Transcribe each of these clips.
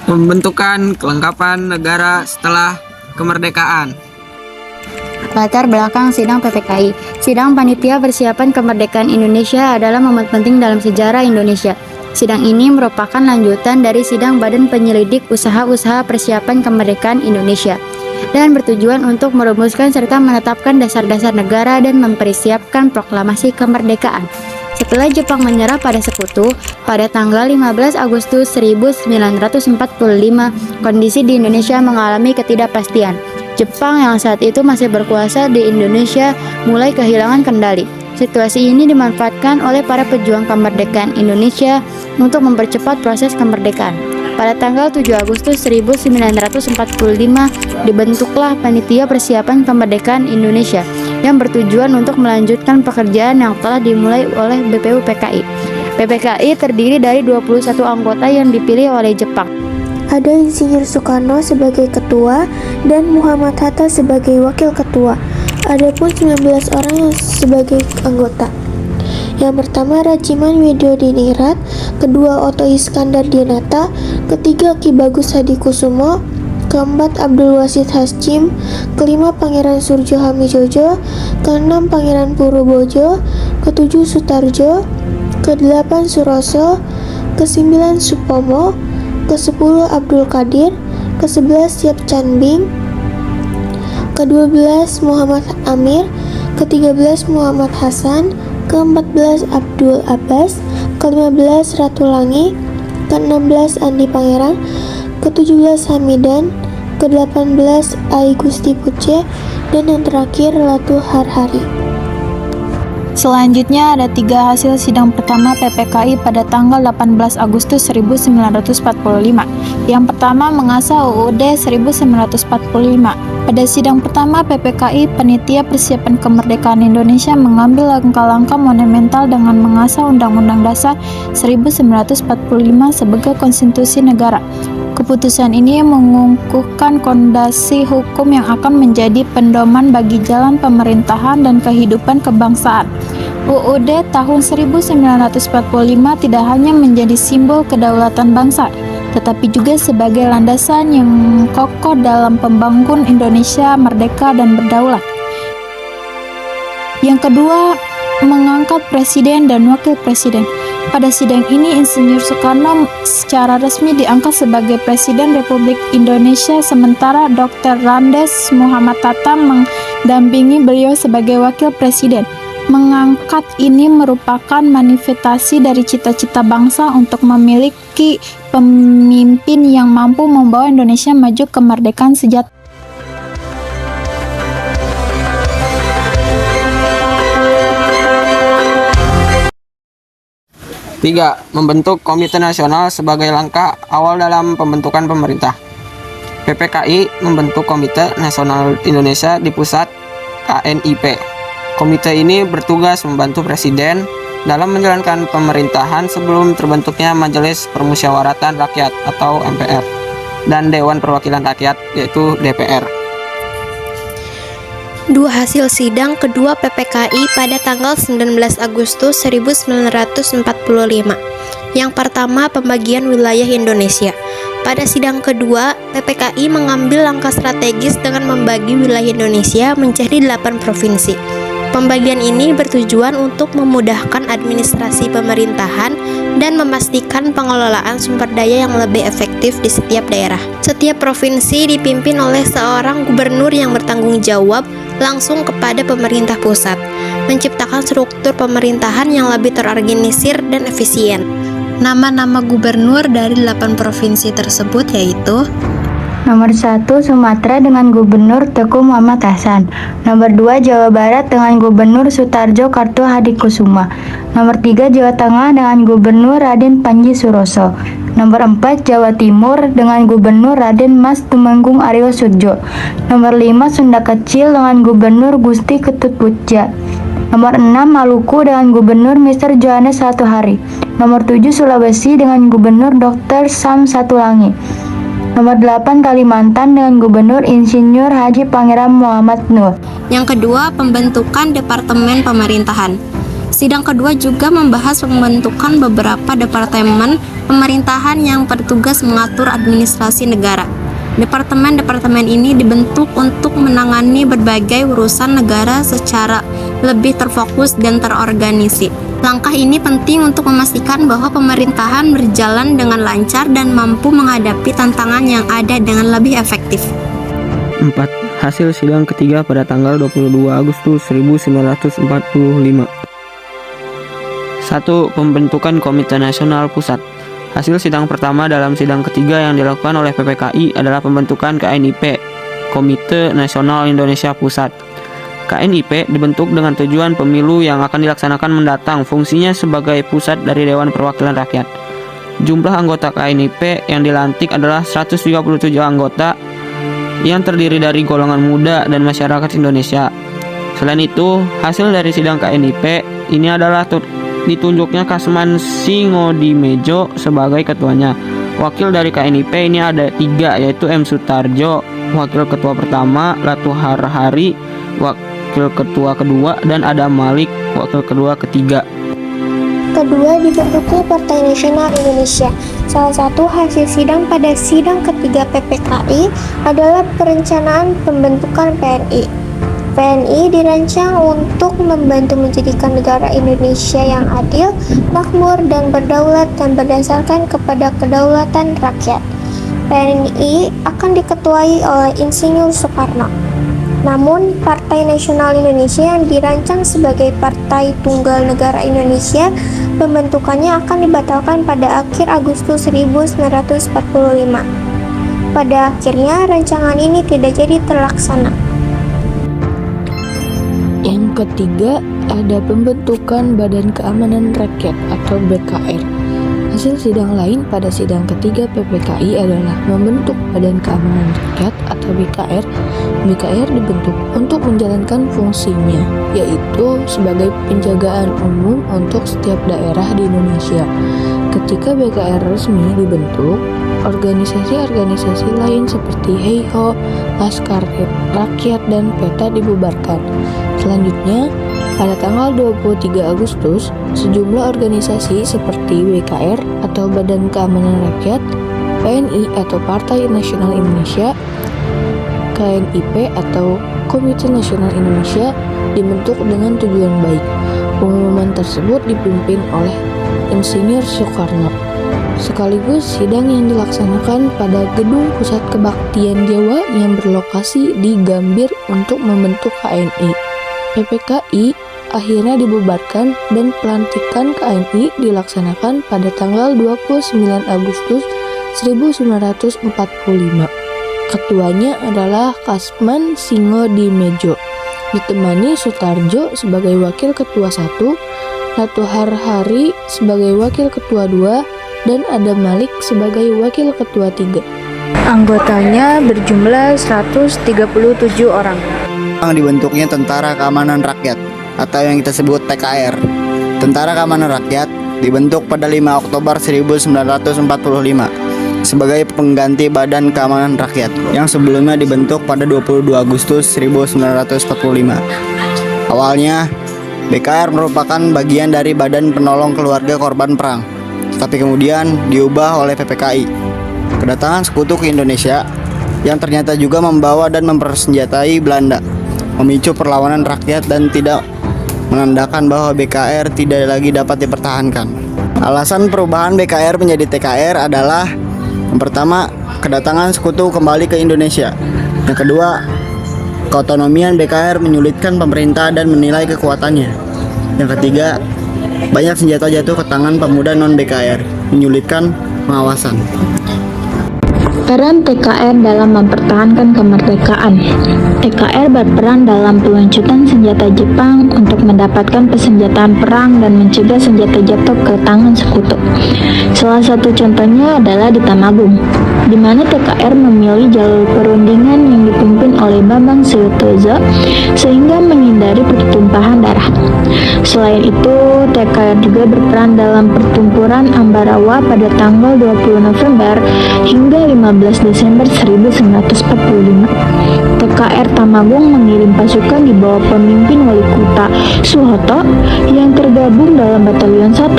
Pembentukan kelengkapan negara setelah kemerdekaan. Latar belakang sidang PPKI. Sidang Panitia Persiapan Kemerdekaan Indonesia adalah momen penting dalam sejarah Indonesia. Sidang ini merupakan lanjutan dari sidang Badan Penyelidik Usaha-usaha Persiapan Kemerdekaan Indonesia dan bertujuan untuk merumuskan serta menetapkan dasar-dasar negara dan mempersiapkan proklamasi kemerdekaan. Setelah Jepang menyerah pada Sekutu, pada tanggal 15 Agustus 1945, kondisi di Indonesia mengalami ketidakpastian. Jepang yang saat itu masih berkuasa di Indonesia mulai kehilangan kendali. Situasi ini dimanfaatkan oleh para pejuang kemerdekaan Indonesia untuk mempercepat proses kemerdekaan. Pada tanggal 7 Agustus 1945, dibentuklah Panitia Persiapan Kemerdekaan Indonesia yang bertujuan untuk melanjutkan pekerjaan yang telah dimulai oleh BPUPKI. PPKI terdiri dari 21 anggota yang dipilih oleh Jepang. Ada Insinyur Soekarno sebagai ketua dan Muhammad Hatta sebagai wakil ketua. Adapun 19 orang yang sebagai anggota. Yang pertama Rajiman Widyodiningrat, kedua Oto Iskandar Dinata, ketiga Ki Bagus Hadikusumo, keempat Abdul Wasid Hasyim, kelima Pangeran Surjo Hamijojo, keenam Pangeran Purobojo, ketujuh Sutarjo, kedelapan Suroso, kesembilan Supomo, ke-10 Abdul Qadir, ke-11 Yap Canbing, ke-12 Muhammad Amir, ke-13 Muhammad Hasan, ke-14 Abdul Abbas, ke-15 Ratu Langi, ke-16 Andi Pangerang, ke-17 Hamidan, ke-18 Ai Gusti Puce, dan yang terakhir Ratu Harhari. Selanjutnya ada 3 hasil sidang pertama PPKI pada tanggal 18 Agustus 1945. Yang pertama mengasah UUD 1945. Pada sidang pertama PPKI, Panitia Persiapan Kemerdekaan Indonesia mengambil langkah-langkah monumental dengan mengasah Undang-Undang Dasar 1945 sebagai konstitusi negara. Keputusan ini mengukuhkan fondasi hukum yang akan menjadi pedoman bagi jalan pemerintahan dan kehidupan kebangsaan. UUD tahun 1945 tidak hanya menjadi simbol kedaulatan bangsa, tetapi juga sebagai landasan yang kokoh dalam pembangun Indonesia merdeka dan berdaulat. Yang kedua, mengangkat presiden dan wakil presiden. Pada sidang ini, Insinyur Soekarno secara resmi diangkat sebagai Presiden Republik Indonesia, sementara Dr. Randes Muhammad Hatta mendampingi beliau sebagai wakil presiden. Mengangkat ini merupakan manifestasi dari cita-cita bangsa untuk memiliki pemimpin yang mampu membawa Indonesia maju kemerdekaan sejahtera. Tiga, membentuk Komite Nasional sebagai langkah awal dalam pembentukan pemerintah. PPKI membentuk Komite Nasional Indonesia di pusat KNIP. Komite ini bertugas membantu Presiden dalam menjalankan pemerintahan sebelum terbentuknya Majelis Permusyawaratan Rakyat atau MPR dan Dewan Perwakilan Rakyat yaitu DPR. Dua hasil sidang kedua PPKI pada tanggal 19 Agustus 1945. Yang pertama, pembagian wilayah Indonesia. Pada sidang kedua, PPKI mengambil langkah strategis dengan membagi wilayah Indonesia menjadi 8 provinsi. Pembagian ini bertujuan untuk memudahkan administrasi pemerintahan dan memastikan pengelolaan sumber daya yang lebih efektif di setiap daerah. Setiap provinsi dipimpin oleh seorang gubernur yang bertanggung jawab langsung kepada pemerintah pusat, menciptakan struktur pemerintahan yang lebih terorganisir dan efisien. Nama-nama gubernur dari 8 provinsi tersebut yaitu: Nomor 1 Sumatera dengan Gubernur Teguh Muhammad Hasan. Nomor 2 Jawa Barat dengan Gubernur Sutarjo Karto Hadikusumo. Nomor 3 Jawa Tengah dengan Gubernur Raden Panji Suroso. Nomor 4 Jawa Timur dengan Gubernur Raden Mas Tumenggung Aryo Sudjo. Nomor 5 Sunda Kecil dengan Gubernur Gusti Ketut Putja. Nomor 6 Maluku dengan Gubernur Mr. Johannes Satuhari. Nomor 7 Sulawesi dengan Gubernur Dr. Sam Satulangi. Nomor 8 Kalimantan dengan Gubernur Insinyur Haji Pangeran Muhammad Nur. Yang kedua, pembentukan Departemen Pemerintahan. Sidang kedua juga membahas pembentukan beberapa departemen pemerintahan yang bertugas mengatur administrasi negara. Departemen-departemen ini dibentuk untuk menangani berbagai urusan negara secara lebih terfokus dan terorganisir. Langkah ini penting untuk memastikan bahwa pemerintahan berjalan dengan lancar dan mampu menghadapi tantangan yang ada dengan lebih efektif. 4. Hasil sidang ketiga pada tanggal 22 Agustus 1945. 1. Pembentukan Komite Nasional Pusat. Hasil sidang pertama dalam sidang ketiga yang dilakukan oleh PPKI adalah pembentukan KNIP, Komite Nasional Indonesia Pusat. KNIP dibentuk dengan tujuan pemilu yang akan dilaksanakan mendatang, fungsinya sebagai pusat dari Dewan Perwakilan Rakyat. Jumlah anggota KNIP yang dilantik adalah 137 anggota yang terdiri dari golongan muda dan masyarakat Indonesia. Selain itu, hasil dari sidang KNIP ini adalah ditunjuknya Kasman Singodimejo sebagai ketuanya. Wakil dari KNIP ini ada 3, yaitu M. Sutarjo, wakil ketua pertama, Latu Harhari, wakil ketua kedua, dan Adam Malik, wakil ketua ketiga. Kedua, dibentuknya Partai Nasional Indonesia. Salah satu hasil sidang pada sidang ketiga PPKI adalah perencanaan pembentukan PNI. PNI dirancang untuk membantu menjadikan negara Indonesia yang adil, makmur, dan berdaulat dan berdasarkan kepada kedaulatan rakyat. PNI akan diketuai oleh Insinyur Soekarno. Namun, Partai Nasional Indonesia yang dirancang sebagai Partai Tunggal Negara Indonesia, pembentukannya akan dibatalkan pada akhir Agustus 1945. Pada akhirnya, rancangan ini tidak jadi terlaksana. Yang ketiga, ada pembentukan Badan Keamanan Rakyat atau BKR. Hasil sidang lain pada sidang ketiga PPKI adalah membentuk Badan Keamanan Rakyat atau BKR. BKR dibentuk untuk menjalankan fungsinya, yaitu sebagai penjagaan umum untuk setiap daerah di Indonesia. Ketika BKR resmi dibentuk, organisasi-organisasi lain seperti HEIHO, Laskar Rakyat, dan PETA dibubarkan. Selanjutnya, pada tanggal 23 Agustus, sejumlah organisasi seperti BKR atau Badan Keamanan Rakyat, PNI atau Partai Nasional Indonesia, KNIP atau Komite Nasional Indonesia dibentuk dengan tujuan baik. Pengumuman tersebut dipimpin oleh Insinyur Soekarno. Sekaligus sidang yang dilaksanakan pada Gedung Pusat Kebaktian Jawa yang berlokasi di Gambir untuk membentuk KNI. PPKI akhirnya dibubarkan dan pelantikan KNI dilaksanakan pada tanggal 29 Agustus 1945. Ketuanya adalah Kasman Singodimejo, ditemani Sutarjo sebagai Wakil Ketua 1, Latu Harhari sebagai Wakil Ketua 2, dan Adam Malik sebagai Wakil Ketua 3. Anggotanya berjumlah 137 orang. Dibentuknya Tentara Keamanan Rakyat atau yang kita sebut TKR. Tentara Keamanan Rakyat dibentuk pada 5 Oktober 1945 sebagai pengganti Badan Keamanan Rakyat yang sebelumnya dibentuk pada 22 Agustus 1945. Awalnya, BKR merupakan bagian dari Badan Penolong Keluarga Korban Perang, tapi kemudian diubah oleh PPKI. Kedatangan sekutu ke Indonesia yang ternyata juga membawa dan mempersenjatai Belanda memicu perlawanan rakyat dan tidak menandakan bahwa BKR tidak lagi dapat dipertahankan. Alasan perubahan BKR menjadi TKR adalah yang pertama, kedatangan sekutu kembali ke Indonesia. Yang kedua, keotonomian BKR menyulitkan pemerintah dan menilai kekuatannya. Yang ketiga, banyak senjata jatuh ke tangan pemuda non-BKR, menyulitkan pengawasan. Peran TKR dalam mempertahankan kemerdekaan. TKR berperan dalam peluncuran senjata Jepang untuk mendapatkan persenjataan perang dan mencegah senjata jatuh ke tangan sekutu. Salah satu contohnya adalah di Tamagung, di mana TKR memilih jalur perundingan yang dipimpin oleh Bambang Suyotozo sehingga menghindari pertumpahan darah. Selain itu, TKR juga berperan dalam pertempuran Ambarawa pada tanggal 20 November hingga 15 Desember 1945. TKR Tamagung mengirim pasukan di bawah pemimpin Wali Kota Suharto yang tergabung dalam Batalion 1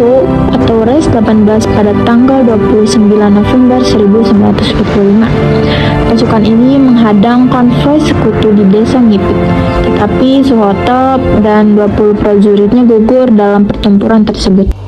atau Res 18 pada tanggal 29 November 1945. Pasukan ini menghadang konvoi sekutu di desa Ngipik, tetapi Suharto dan 20 prajuritnya gugur dalam pertempuran tersebut.